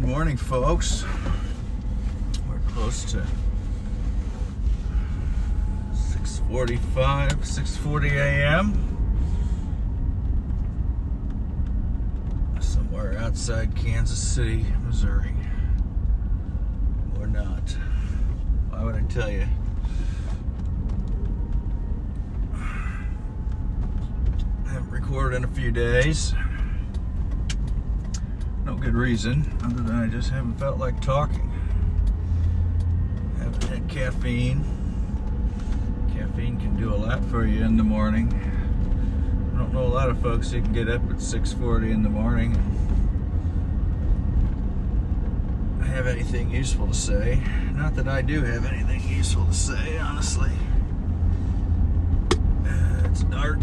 Good morning, folks. We're close to 6:40 a.m. Somewhere outside Kansas City, Missouri. Or not. Why would I tell you? I haven't recorded in a few days. No good reason, other than I just haven't felt like talking. Haven't had caffeine. Caffeine can do a lot for you in the morning. I don't know a lot of folks who can get up at 6:40 in the morning and have anything useful to say. Not that I do have anything useful to say, honestly. It's dark.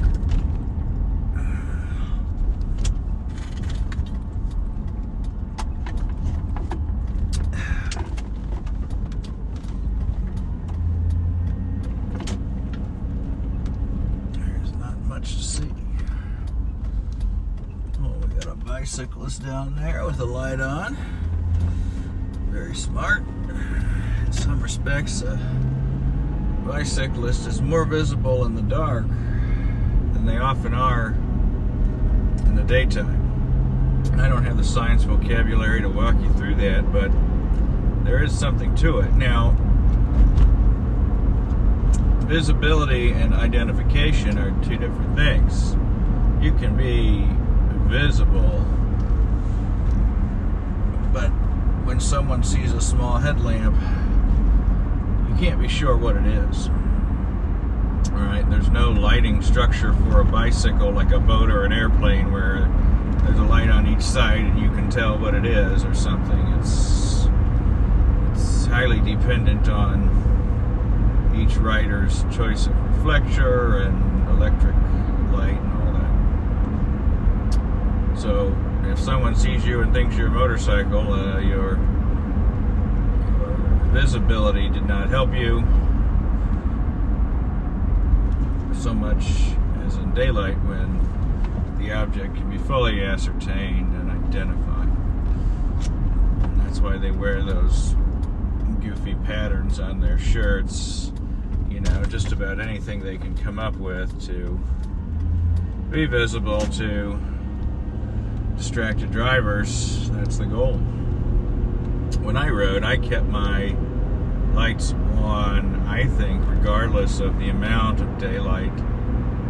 To see. Oh, we got a bicyclist down there with a light on. Very smart. In some respects, a bicyclist is more visible in the dark than they often are in the daytime. I don't have the science vocabulary to walk you through that, but there is something to it. Now, visibility and identification are two different things. You can be visible, but when someone sees a small headlamp, you can't be sure what it is. Alright, there's no lighting structure for a bicycle like a boat or an airplane where there's a light on each side and you can tell what it is or something. It's highly dependent on each rider's choice of reflector and electric light and all that. So if someone sees you and thinks you're a motorcycle, your visibility did not help you so much as in daylight, when the object can be fully ascertained and identified. And that's why they wear those goofy patterns on their shirts. You know, just about anything they can come up with to be visible to distracted drivers. That's the goal. When I rode, I kept my lights on, I think, regardless of the amount of daylight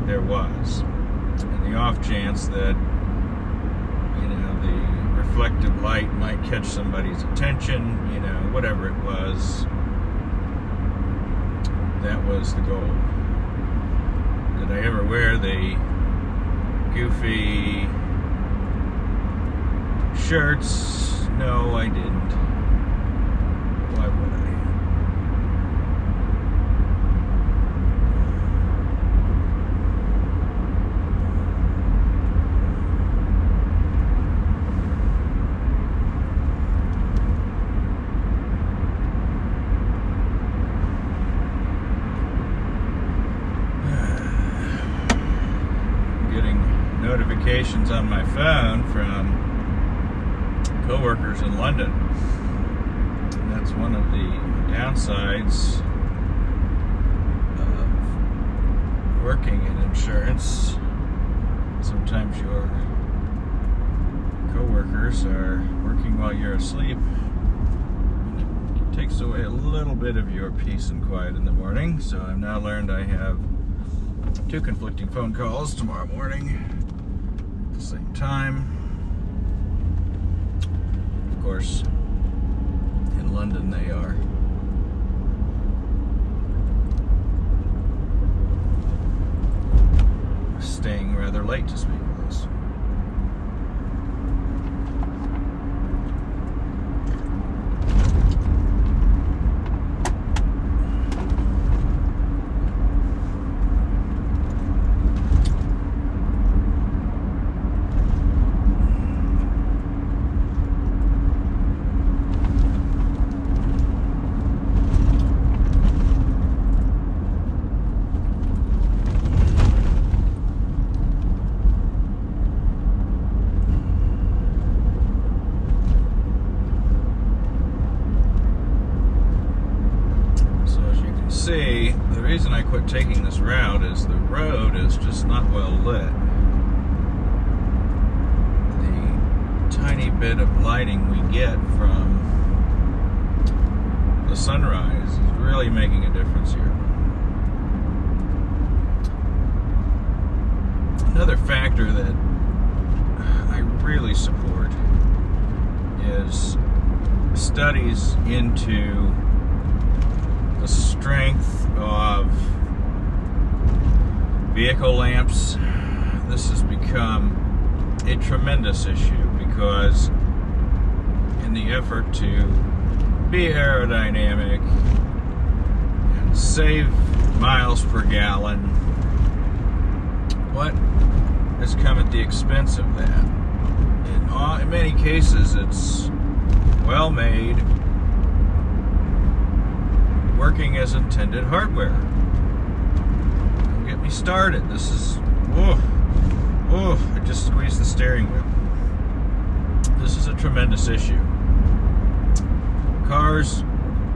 there was. And the off chance that, you know, the reflective light might catch somebody's attention, you know, whatever it was, that was the goal. Did I ever wear the goofy shirts? No, I didn't. Why would I? Notifications on my phone from co-workers in London. And that's one of the downsides of working in insurance. Sometimes your co-workers are working while you're asleep. And it takes away a little bit of your peace and quiet in the morning. So I've now learned I have 2 conflicting phone calls tomorrow morning. Same time. Of course, in London they are staying rather late to speak with us. reason I quit taking this route is the road is just not well lit. The tiny bit of lighting we get from the sunrise is really making a difference here. Another factor that I really support is studies into the strength of vehicle lamps. This has become a tremendous issue because in the effort to be aerodynamic and save miles per gallon, what has come at the expense of that? In many cases, it's well made, working as intended hardware. Don't get me started. This is, I just squeezed the steering wheel. This is a tremendous issue. Cars,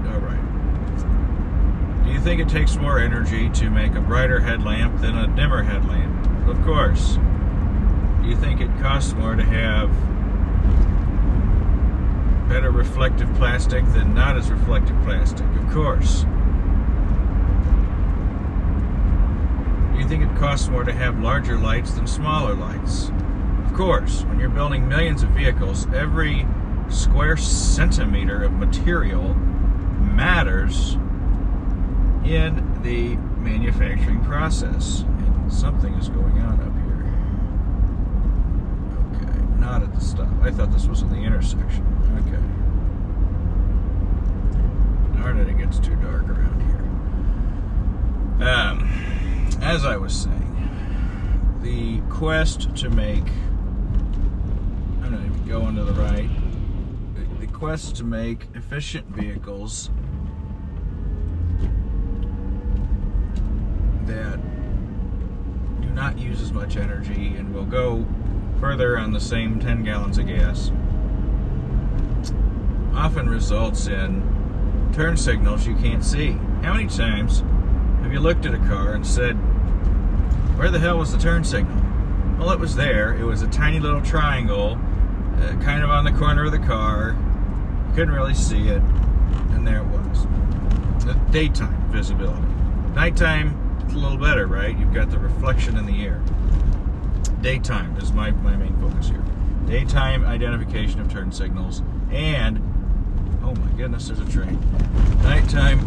all right. Do you think it takes more energy to make a brighter headlamp than a dimmer headlamp? Of course. Do you think it costs more to have better reflective plastic than not as reflective plastic? Of course. Do you think it costs more to have larger lights than smaller lights? Of course. When you're building millions of vehicles, every square centimeter of material matters in the manufacturing process. And something is going on up here. Okay, not at the stop. I thought this was in the intersection. Okay. Darn it, it gets too dark around here. As I was saying, the quest to make, I'm not even going to the right, the quest to make efficient vehicles that do not use as much energy and will go further on the same 10 gallons of gas often results in turn signals you can't see. How many times have you looked at a car and said, where the hell was the turn signal? Well, it was there. It was a tiny little triangle kind of on the corner of the car. You couldn't really see it, and there it was. Daytime visibility. Nighttime, it's a little better, right? You've got the reflection in the air. Daytime is my main focus here. Daytime identification of turn signals, and oh my goodness, there's a train. Nighttime,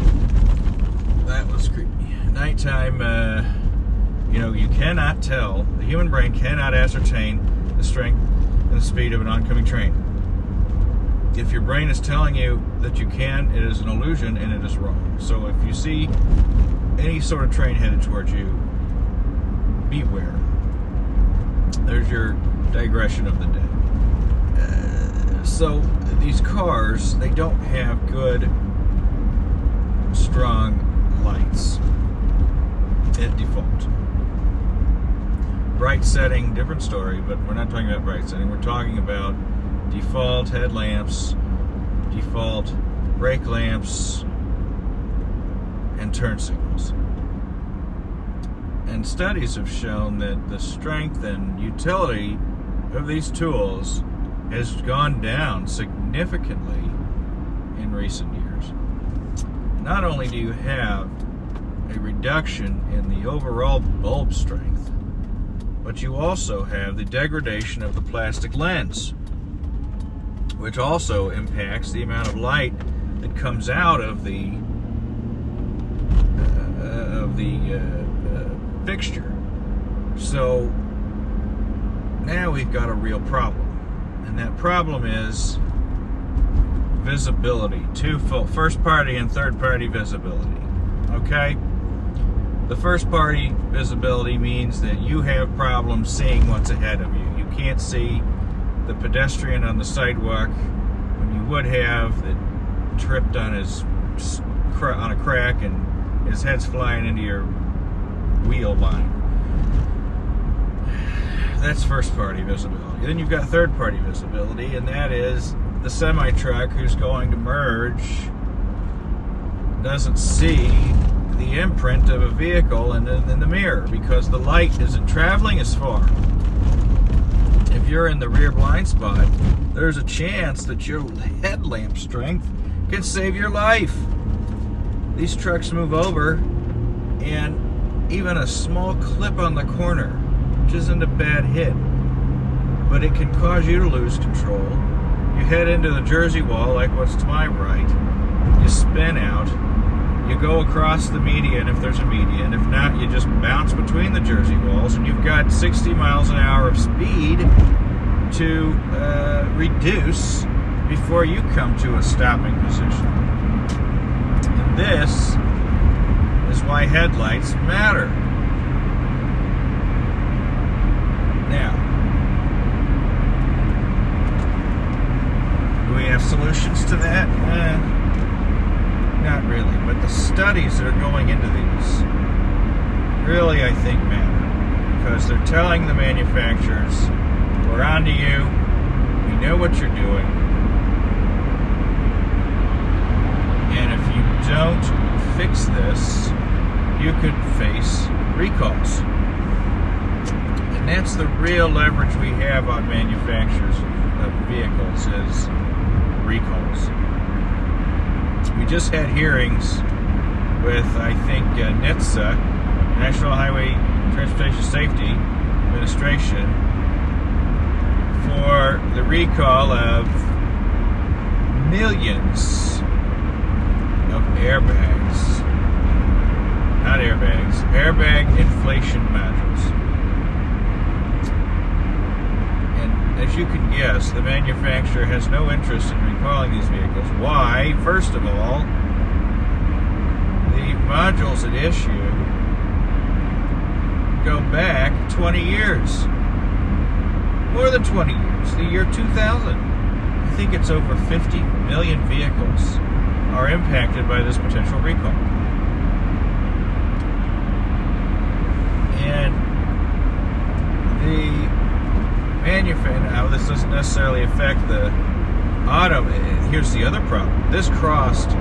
that was creepy. Nighttime, you cannot tell, the human brain cannot ascertain the strength and the speed of an oncoming train. If your brain is telling you that you can, it is an illusion and it is wrong. So if you see any sort of train headed towards you, beware. There's your digression of the day. So these cars, they don't have good, strong lights at default. Bright setting, different story, but we're not talking about bright setting. We're talking about default headlamps, default brake lamps, and turn signals. And studies have shown that the strength and utility of these tools has gone down significantly in recent years. Not only do you have a reduction in the overall bulb strength, but you also have the degradation of the plastic lens, which also impacts the amount of light that comes out of the fixture. So now we've got a real problem, and that problem is visibility, twofold: first party and third party visibility. Okay? The first party visibility means that you have problems seeing what's ahead of you. You can't see the pedestrian on the sidewalk when you would have, that tripped on a crack and his head's flying into your wheel line. That's first party visibility. Then you've got third party visibility, and that is the semi truck who's going to merge doesn't see the imprint of a vehicle in the mirror, because the light isn't traveling as far. If you're in the rear blind spot, there's a chance that your headlamp strength can save your life. These trucks move over, and even a small clip on the corner, which isn't a bad hit, but it can cause you to lose control. You head into the Jersey wall, like what's to my right. You spin out. You go across the median if there's a median. If not, you just bounce between the Jersey walls, and you've got 60 miles an hour of speed to reduce before you come to a stopping position. And this is why headlights matter. Now, do we have solutions to that? Not really, but the studies that are going into these really, I think, matter, because they're telling the manufacturers, we're onto you, we know what you're doing, and if you don't fix this, you could face recalls. And that's the real leverage we have on manufacturers of vehicles, is recalls. We just had hearings with, I think, NHTSA, National Highway Transportation Safety Administration, for the recall of millions of airbags. Not airbags, airbag inflation modules. And as you can guess, the manufacturer has no interest in recalling these vehicles. Why? First of all, the modules at issue go back 20 years. More than 20 years. The year 2000. I think it's over 50 million vehicles are impacted by this potential recall. And the manufacturer, now this doesn't necessarily affect the auto. Here's the other problem. This crossed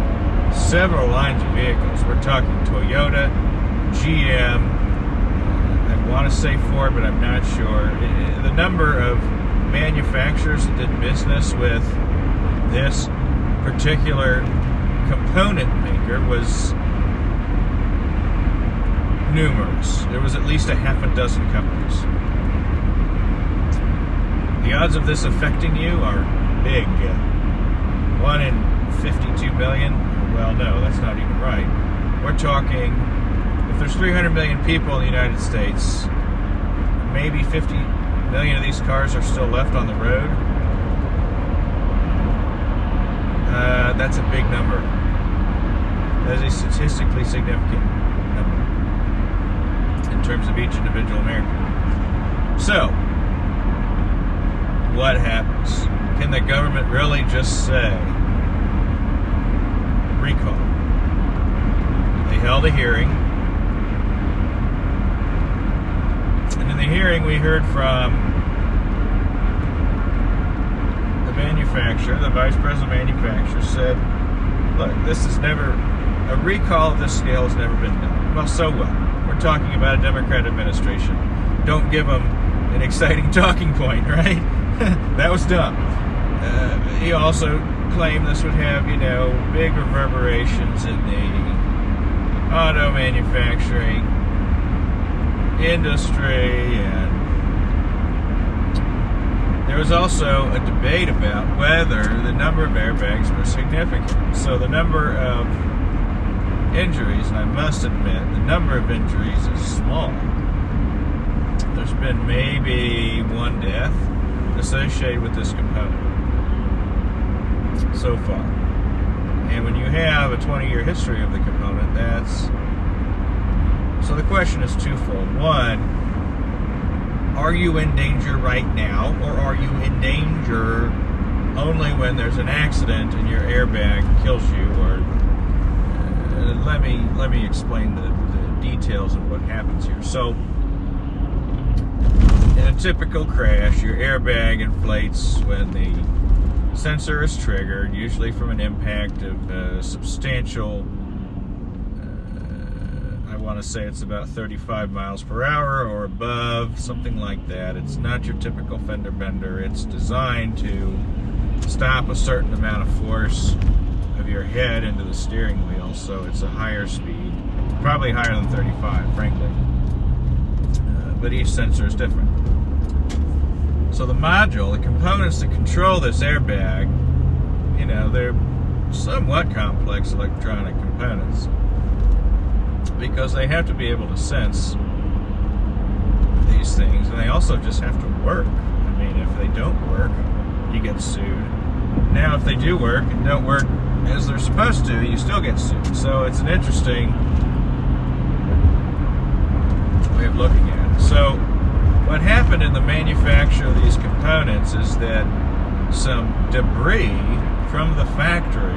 several lines of vehicles. We're talking Toyota, GM, I want to say Ford, but I'm not sure. The number of manufacturers that did business with this particular component maker was numerous. There was at least a half a dozen companies. The odds of this affecting you are big. 1 in 52 million? Well, no, that's not even right. We're talking, if there's 300 million people in the United States, maybe 50 million of these cars are still left on the road. That's a big number. That is a statistically significant number in terms of each individual American. So, what happens? Can the government really just say, recall? They held a hearing, and in the hearing we heard from the manufacturer, the vice president of manufacturer said, look, a recall of this scale has never been done. Well, so what? We're talking about a Democrat administration. Don't give them an exciting talking point, right? That was dumb. He also claimed this would have, big reverberations in the auto manufacturing industry, and there was also a debate about whether the number of airbags were significant. So the number of injuries, and I must admit, the number of injuries is small. There's been maybe one death associated with this component so far. And when you have a 20-year history of the component, so the question is twofold. One, are you in danger right now, or are you in danger only when there's an accident and your airbag kills you? Or let me explain the details of what happens here. So, in a typical crash, your airbag inflates when the sensor is triggered, usually from an impact of substantial want to say it's about 35 miles per hour or above, something like that. It's not your typical fender bender. It's designed to stop a certain amount of force of your head into the steering wheel, so it's a higher speed, probably higher than 35, frankly. But each sensor is different. So the module, the components that control this airbag, you know, they're somewhat complex electronic components because they have to be able to sense these things, and they also just have to work. I mean, if they don't work, you get sued. Now, if they do work and don't work as they're supposed to, you still get sued. So it's an interesting way of looking at it. So what happened in the manufacture of these components is that some debris from the factory,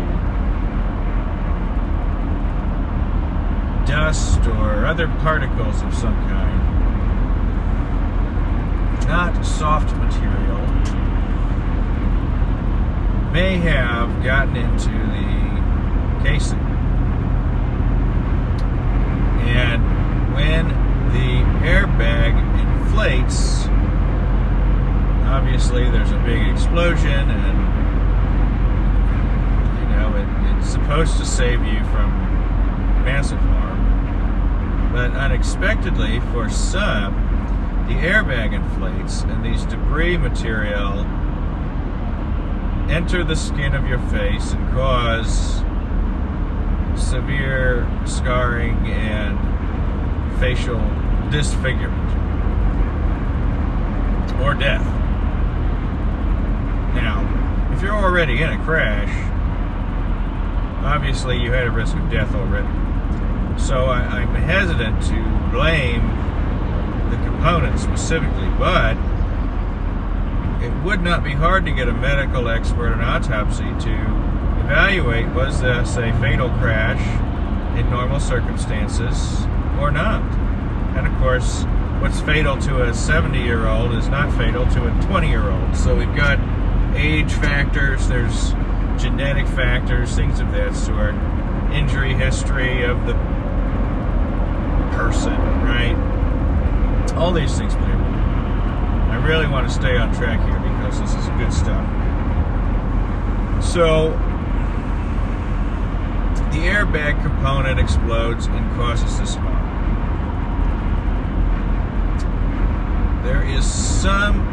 dust or other particles of some kind, not soft material, may have gotten into the casing. And when the airbag inflates, obviously there's a big explosion, and you know it's supposed to save you from massive harm. But unexpectedly, for some, the airbag inflates and these debris material enter the skin of your face and cause severe scarring and facial disfigurement or death. Now, if you're already in a crash, obviously you had a risk of death already. So I'm hesitant to blame the components specifically, but it would not be hard to get a medical expert, an autopsy, to evaluate was this a fatal crash in normal circumstances or not. And of course, what's fatal to a 70-year-old is not fatal to a 20-year-old. So we've got age factors, there's genetic factors, things of that sort, injury history of the person, right? All these things play a role. I really want to stay on track here because this is good stuff. So, the airbag component explodes and causes this harm. There is some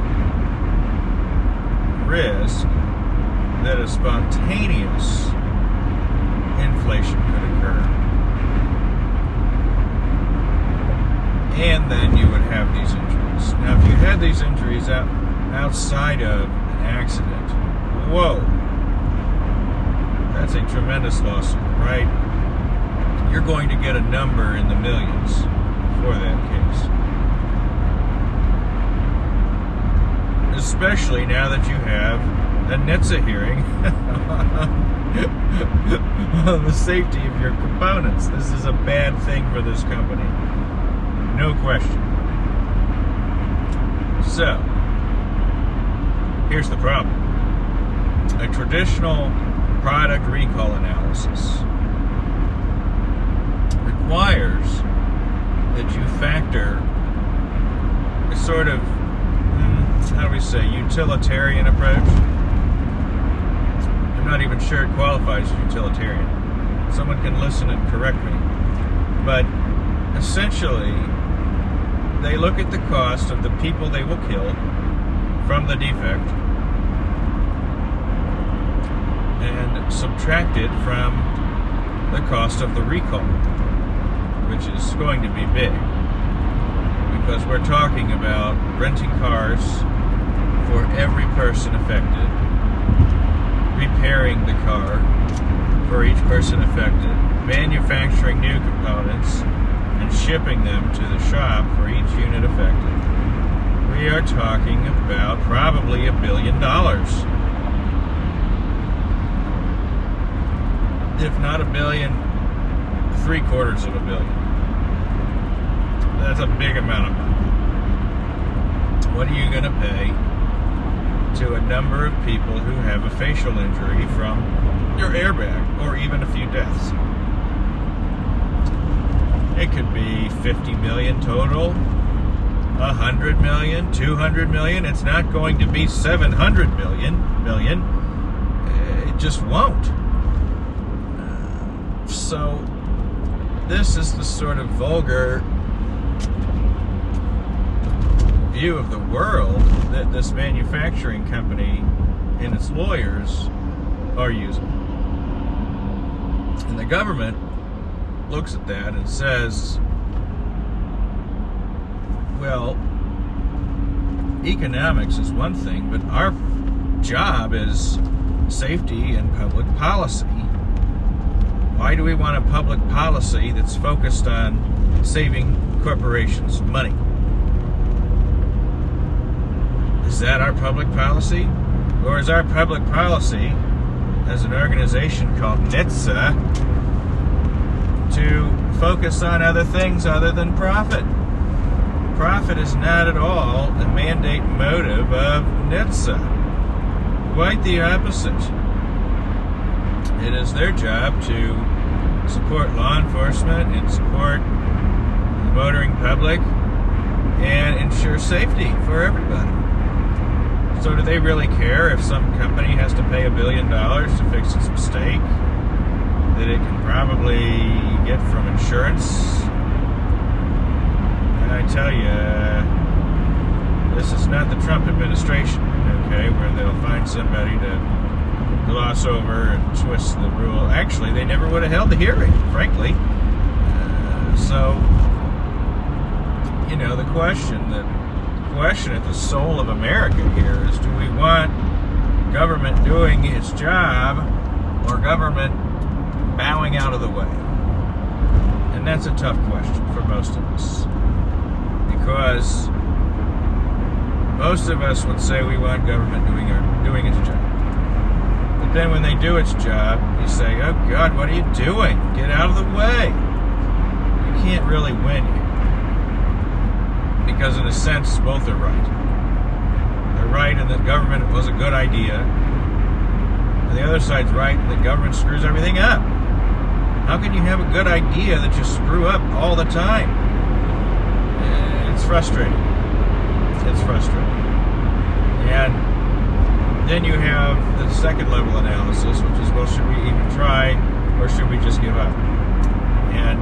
risk that a spontaneous inflation could occur. And then you would have these injuries. Now, if you had these injuries outside of an accident, whoa, that's a tremendous lawsuit, right? You're going to get a number in the millions for that case. Especially now that you have a NHTSA hearing on the safety of your components. This is a bad thing for this company. No question. So, here's the problem. A traditional product recall analysis requires that you factor a sort of, how do we say, utilitarian approach. I'm not even sure it qualifies as utilitarian. Someone can listen and correct me. But essentially, they look at the cost of the people they will kill from the defect and subtract it from the cost of the recall, which is going to be big, because we're talking about renting cars for every person affected, repairing the car for each person affected, manufacturing new components, and shipping them to the shop for each unit affected. We are talking about probably $1 billion. If not $1 billion, $750 million. That's a big amount of money. What are you going to pay to a number of people who have a facial injury from your airbag, or even a few deaths? It could be 50 million total, 100 million, 200 million. It's not going to be 700 million. It just won't. So this is the sort of vulgar view of the world that this manufacturing company and its lawyers are using. And the government looks at that and says, well, economics is one thing, but our job is safety and public policy. Why do we want a public policy that's focused on saving corporations money? Is that our public policy? Or is our public policy, as an organization called NHTSA, to focus on other things other than profit? Profit is not at all the mandate motive of NHTSA. Quite the opposite. It is their job to support law enforcement and support the motoring public and ensure safety for everybody. So do they really care if some company has to pay $1 billion to fix its mistake that it can probably get from insurance? And I tell you, this is not the Trump administration, okay, where they'll find somebody to gloss over and twist the rule. Actually, they never would have held the hearing, frankly. So, you know, the question at the soul of America here is, do we want government doing its job or government bowing out of the way? And that's a tough question for most of us, because most of us would say we want government doing its job. But then when they do its job, you say, oh God, what are you doing? Get out of the way. You can't really win here. Because in a sense, both are right. They're right in that government was a good idea, and the other side's right in that government screws everything up. How can you have a good idea that you screw up all the time? It's frustrating. It's frustrating. And then you have the second level analysis, which is, well, should we even try, or should we just give up? And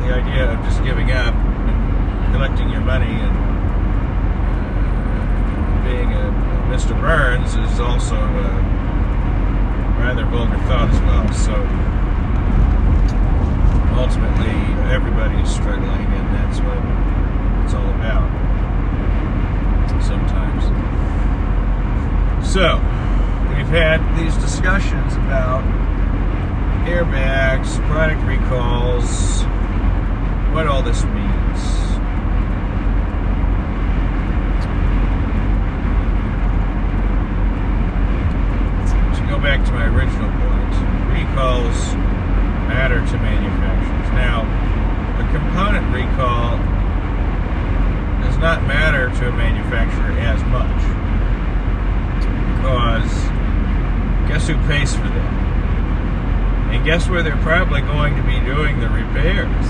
the idea of just giving up and collecting your money and being a Mr. Burns is also a rather vulgar thought as well. So ultimately, everybody is struggling, and that's what it's all about sometimes. So we've had these discussions about airbags, product recalls, what all this means. To go back to my original point, recalls matter to manufacturers. Now, a component recall does not matter to a manufacturer as much, because guess who pays for that? And guess where they're probably going to be doing the repairs?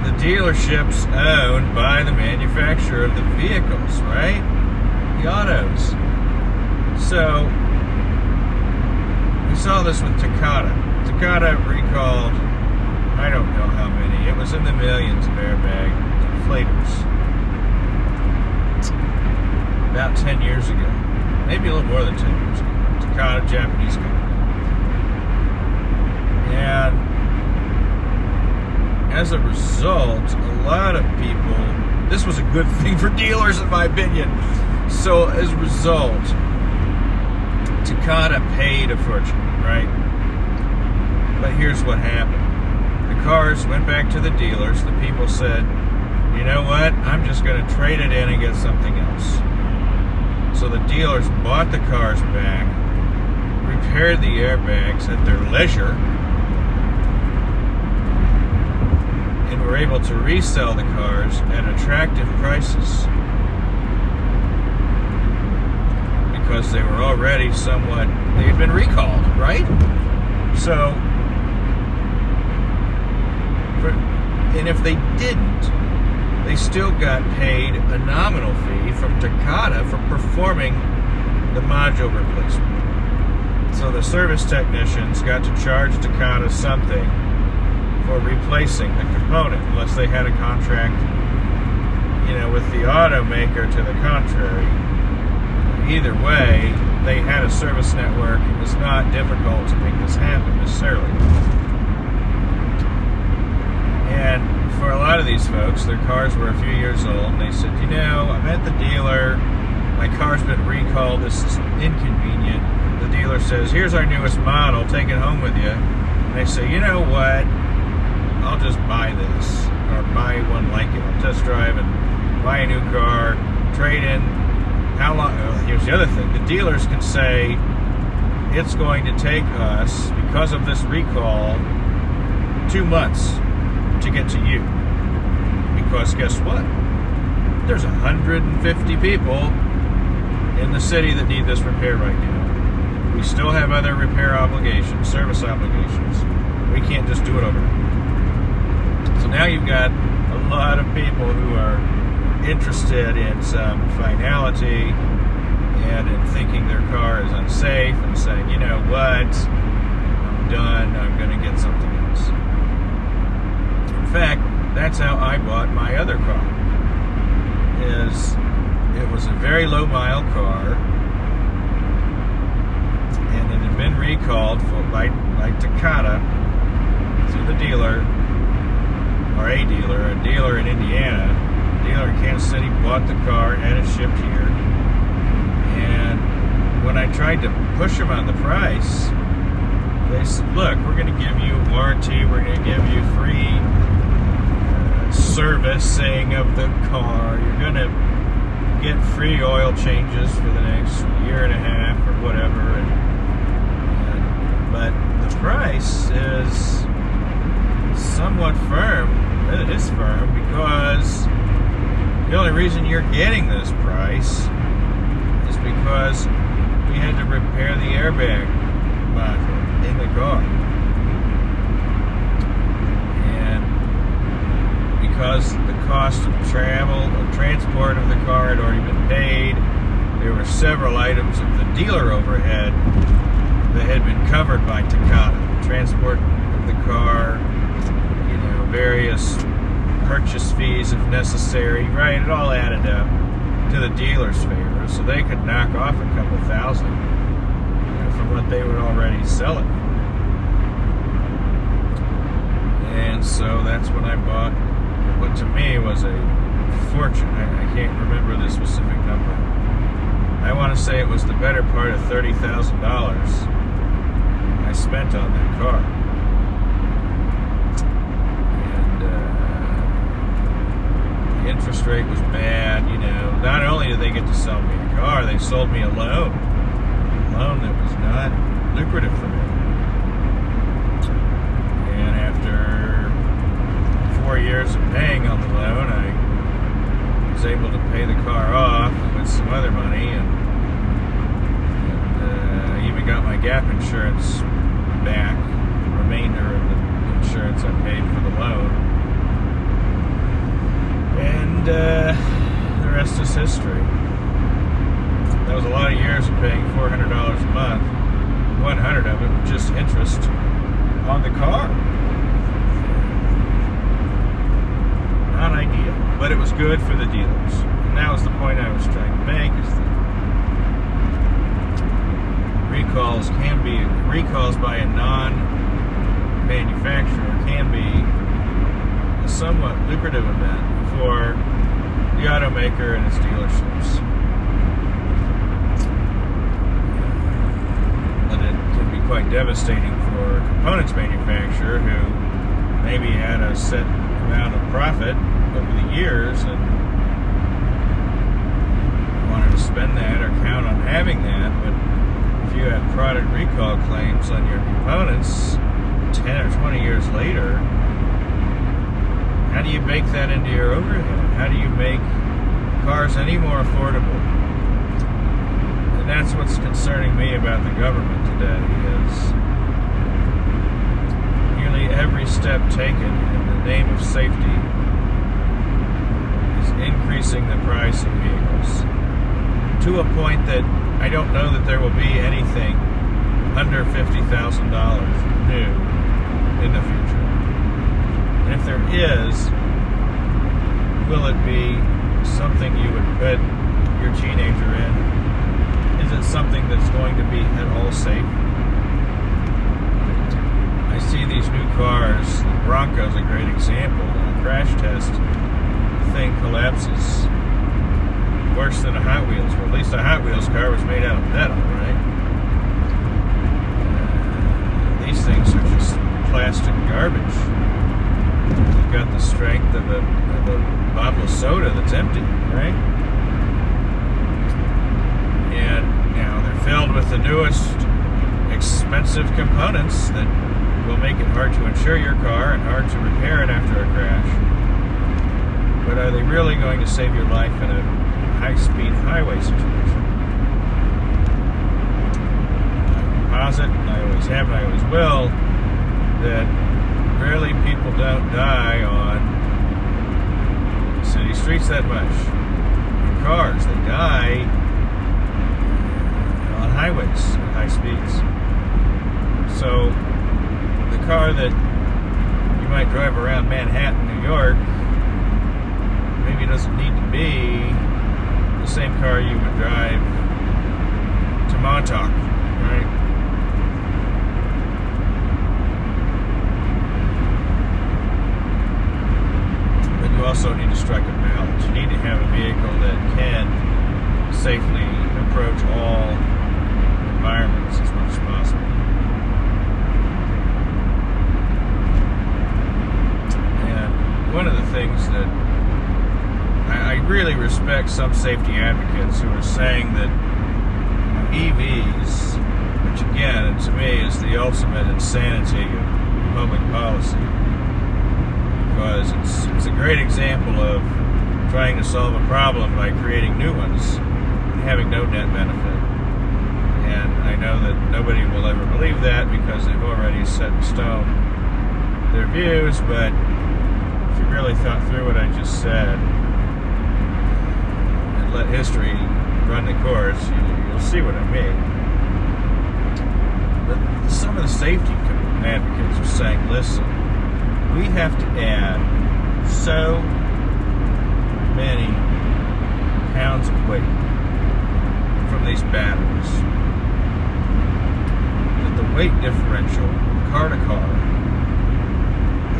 The dealerships owned by the manufacturer of the vehicles, right? The autos. So, we saw this with Takata. Takata recalled, I don't know how many, it was in the millions of airbag inflators. About 10 years ago. Maybe a little more than 10 years ago. Takata, Japanese company. And as a result, a lot of people, this was a good thing for dealers in my opinion. So as a result, Takata paid a fortune, right? But here's what happened. The cars went back to the dealers. The people said, you know what? I'm just going to trade it in and get something else. So the dealers bought the cars back, repaired the airbags at their leisure, and were able to resell the cars at attractive prices because they were already they had been recalled, right? So And if they didn't, they still got paid a nominal fee from Takata for performing the module replacement. So the service technicians got to charge Takata something for replacing the component, unless they had a contract, with the automaker to the contrary. Either way, they had a service network. It was not difficult to make this happen necessarily. And for a lot of these folks, their cars were a few years old, and they said, I'm at the dealer, my car's been recalled, this is inconvenient. The dealer says, here's our newest model, take it home with you. And they say, you know what, I'll just buy this, or buy one like it. I'll test drive and buy a new car, trade in. How long? Here's the other thing. The dealers can say, it's going to take us, because of this recall, 2 months to get to you. Because guess what? There's 150 people in the city that need this repair right now. We still have other repair obligations, service obligations. We can't just do it overnight. So now you've got a lot of people who are interested in some finality and in thinking their car is unsafe and saying, you know what, I'm done, I'm going to get something else. In fact, that's how I bought my other car. It was a very low mile car, and it had been recalled by Takata to the dealer, or a dealer in Indiana. A dealer in Kansas City bought the car and had it shipped here. And when I tried to push them on the price, they said, look, we're going to give you a warranty, we're going to give you free servicing of the car, you're going to get free oil changes for the next year and a half or whatever. But the price is somewhat firm. It is firm because the only reason you're getting this price is because we had to repair the airbag module in the car. And because the cost of transport of the car had already been paid, there were several items of the dealer overhead that had been covered by Takata. Transport of the car, various purchase fees if necessary, right? It all added up to the dealer's favor, so they could knock off a couple thousand from what they would already sell it. And so that's when I bought what to me was a fortune. I can't remember the specific number. I want to say it was the better part of $30,000 I spent on that car. Interest rate was bad, Not only did they get to sell me a car, they sold me a loan that was not lucrative for me. And after 4 years of paying on the loan, I was able to pay the car off with some other money, and even got my gap insurance back, the remainder of the insurance I paid for the loan. And the rest is history. That was a lot of years of paying $400 a month. 100 of it was just interest on the car. Not ideal, but it was good for the dealers. And that was the point I was trying to make, is that recalls by a non-manufacturer can be a somewhat lucrative event for the automaker and its dealerships. But it can be quite devastating for a components manufacturer who maybe had a set amount of profit over the years and wanted to spend that or count on having that. But if you have product recall claims on your components 10 or 20 years later, how do you bake that into your overhead? How do you make cars any more affordable? And that's what's concerning me about the government today, is nearly every step taken in the name of safety is increasing the price of vehicles to a point that I don't know that there will be anything under $50,000 new in the future. And if there is, will it be something you would put your teenager in? Is it something that's going to be at all safe? I see these new cars. The Bronco's a great example. In a crash test, the thing collapses worse than a Hot Wheels. Well, at least a Hot Wheels car was made out of metal, right? These things are just plastic garbage. They've got the strength of a bottle of soda that's empty, right? And now they're filled with the newest expensive components that will make it hard to insure your car and hard to repair it after a crash. But are they really going to save your life in a high-speed highway situation? I posit, I always have and I always will, that rarely people don't die on city streets that much. In cars, they die on highways at high speeds. So the car that you might drive around Manhattan, New York, maybe doesn't need to be the same car you would drive to Montauk, right? But you also need to strike a balance. You need to have a vehicle that can safely approach all environments as much as possible. And one of the things that I really respect some safety advocates who are saying that EVs, which again, to me, is the ultimate insanity of public policy, because it's a great example of trying to solve a problem by creating new ones and having no net benefit. And I know that nobody will ever believe that because they've already set in stone their views, but if you really thought through what I just said, let history run the course, you'll see what I mean. But some of the safety advocates are saying, listen, we have to add so many pounds of weight from these batteries that the weight differential car to car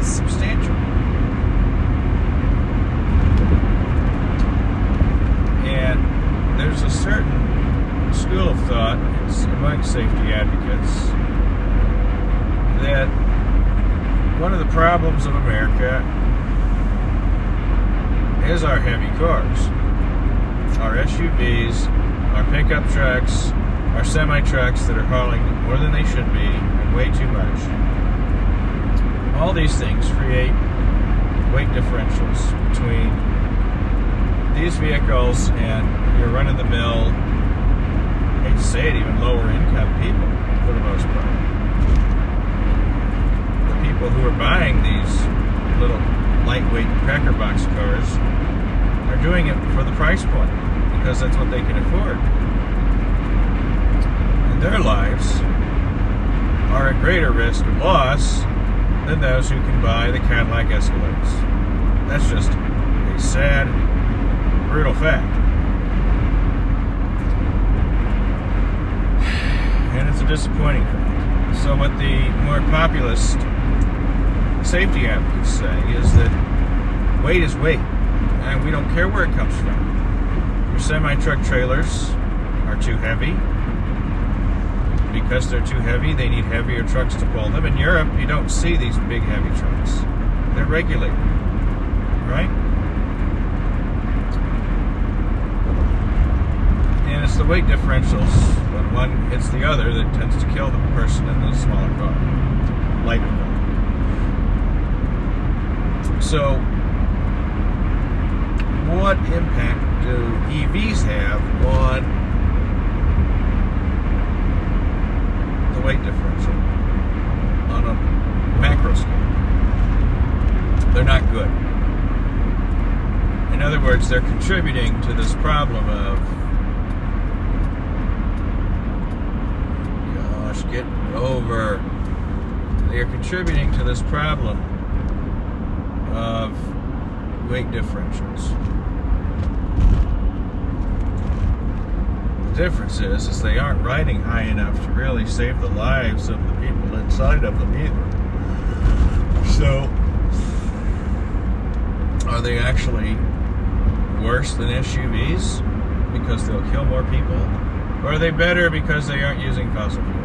is substantial. And there's a certain school of thought among safety advocates that one of the problems of America is our heavy cars, our SUVs, our pickup trucks, our semi-trucks that are hauling more than they should be and way too much. All these things create weight differentials between these vehicles and your run-of-the-mill, I hate to say it, even lower-income people, for the most part. The people who are buying these little lightweight cracker box cars are doing it for the price point, because that's what they can afford. And their lives are at greater risk of loss than those who can buy the Cadillac Escalades. That's just a sad, brutal fact. And it's a disappointing fact. So what the more populist safety advocates say is that weight is weight, and we don't care where it comes from. Your semi-truck trailers are too heavy. Because they're too heavy, they need heavier trucks to pull them. In Europe, you don't see these big heavy trucks. They're regulated, right? And it's the weight differentials when one hits the other that tends to kill the person in the smaller car, lighter car. So, what impact do EVs have on the weight differential on a macro scale. They're not good. In other words, they're contributing to this problem of, gosh, get over. They are contributing to this problem of weight differentials. The difference is they aren't riding high enough to really save the lives of the people inside of them either. So, are they actually worse than SUVs because they'll kill more people? Or are they better because they aren't using fossil fuel?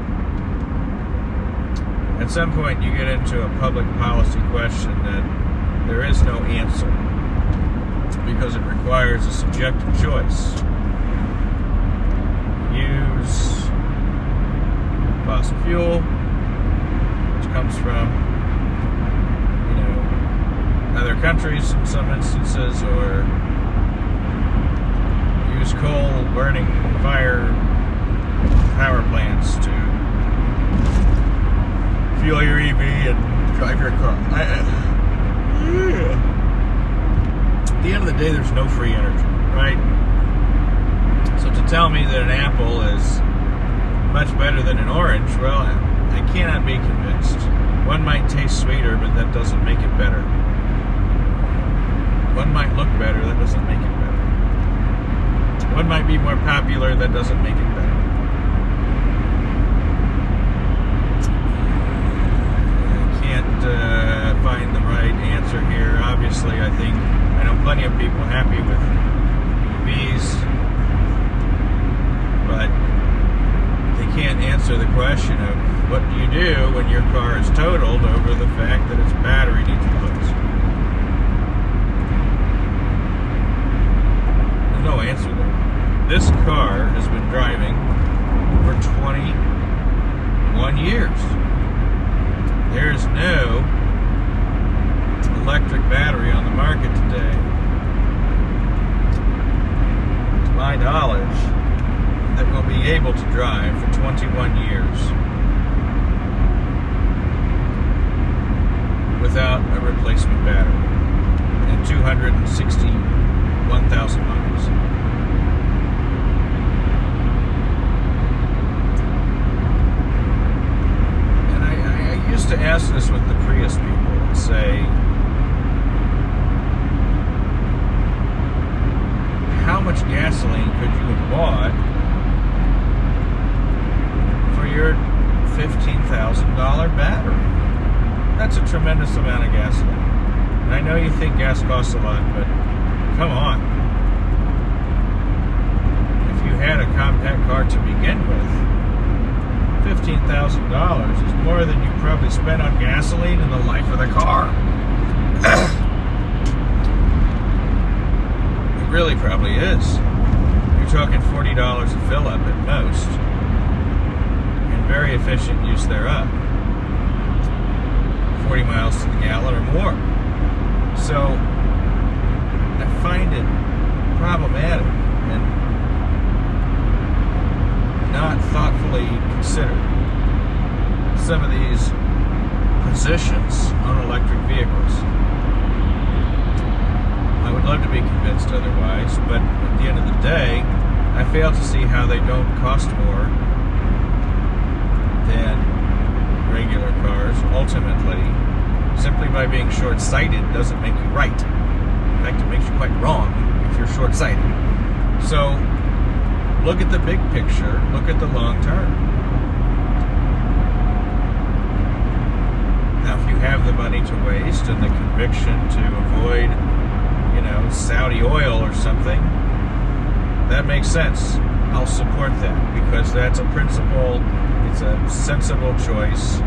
At some point you get into a public policy question that there is no answer because it requires a subjective choice. Use fossil fuel, which comes from, other countries in some instances, or use coal burning power plants to fuel your EV and drive your car. At the end of the day, there's no free energy, right? So to tell me that an apple is much better than an orange, well, I cannot be convinced. One might taste sweeter, but that doesn't make it better. One might look better, that doesn't make it better. One might be more popular, that doesn't make it better. I can't find the right answer here. Obviously, I know plenty of people happy with EVs, but they can't answer the question of what do you do when your car is totaled over the fact that its battery needs replaced. No answer there. This car has been driving for 21 years. There is no electric battery on the market today, to my knowledge, that will be able to drive for 21 years without a replacement battery and 261,000 miles. And I used to ask this with the Prius people and say, how much gasoline could you have bought for your $15,000 battery? That's a tremendous amount of gasoline. And I know you think gas costs a lot, but come on. If you had a compact car to begin with, $15,000 is more than you probably spent on gasoline in the life of the car. It really probably is. You're talking $40 a fill up at most, and very efficient use thereof. 40 miles to the gallon or more. So I find it problematic and not thoughtfully considered some of these positions on electric vehicles. I would love to be convinced otherwise, but at the end of the day, I fail to see how they don't cost more than regular cars. Ultimately, simply by being short-sighted doesn't make you right. In fact, it makes you quite wrong if you're short-sighted. So, look at the big picture, look at the long term. Now, if you have the money to waste and the conviction to avoid, Saudi oil or something, that makes sense. I'll support that because that's a principle, it's a sensible choice.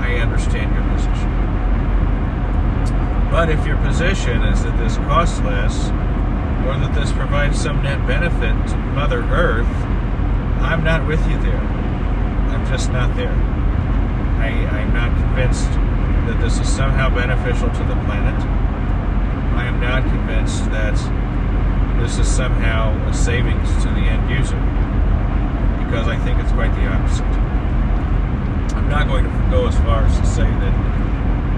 I understand your position. But if your position is that this costs less, or that this provides some net benefit to Mother Earth, I'm not with you there. I'm just not there. I'm not convinced that this is somehow beneficial to the planet. I am not convinced that this is somehow a savings to the end user, because I think it's quite the opposite. I'm not going to go as far as to say that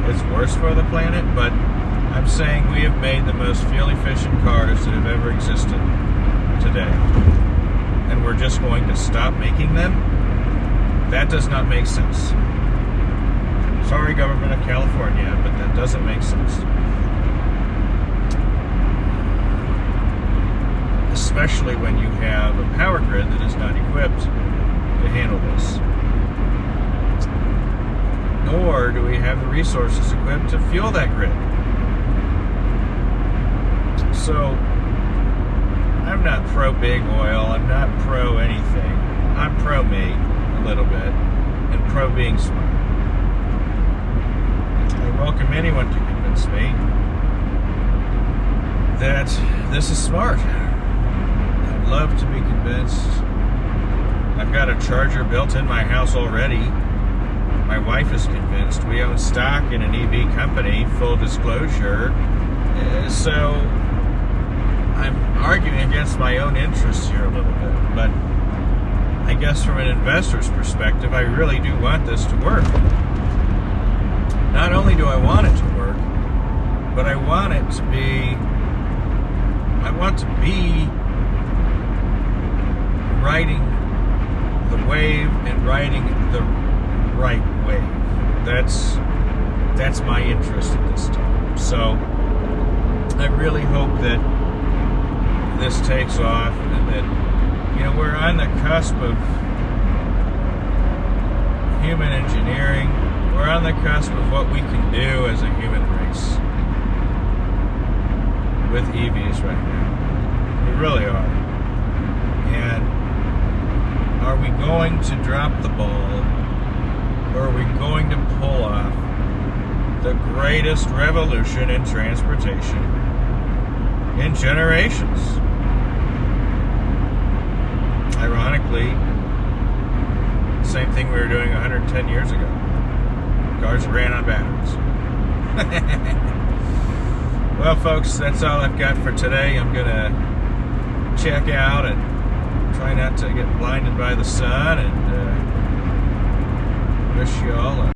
it's worse for the planet, but I'm saying we have made the most fuel-efficient cars that have ever existed today. And we're just going to stop making them? That does not make sense. Sorry, government of California, but that doesn't make sense. Especially when you have a power grid that is not equipped to handle this. Nor do we have the resources equipped to fuel that grid. So, I'm not pro-big oil, I'm not pro-anything. I'm pro-me, a little bit, and pro-being smart. I welcome anyone to convince me that this is smart. I'd love to be convinced. I've got a charger built in my house already. My wife is convinced. We own stock in an EV company, full disclosure. So I'm arguing against my own interests here a little bit. But I guess from an investor's perspective, I really do want this to work. Not only do I want it to work, but I want to be riding the wave and riding the right wave. That's my interest at this time. So I really hope that this takes off and that, we're on the cusp of human engineering. We're on the cusp of what we can do as a human race with EVs right now. We really are. And are we going to drop the ball, or are we going to pull off the greatest revolution in transportation in generations? Ironically, same thing we were doing 110 years ago. Cars ran on batteries. Well, folks, that's all I've got for today. I'm going to check out and try not to get blinded by the sun, and wish you all a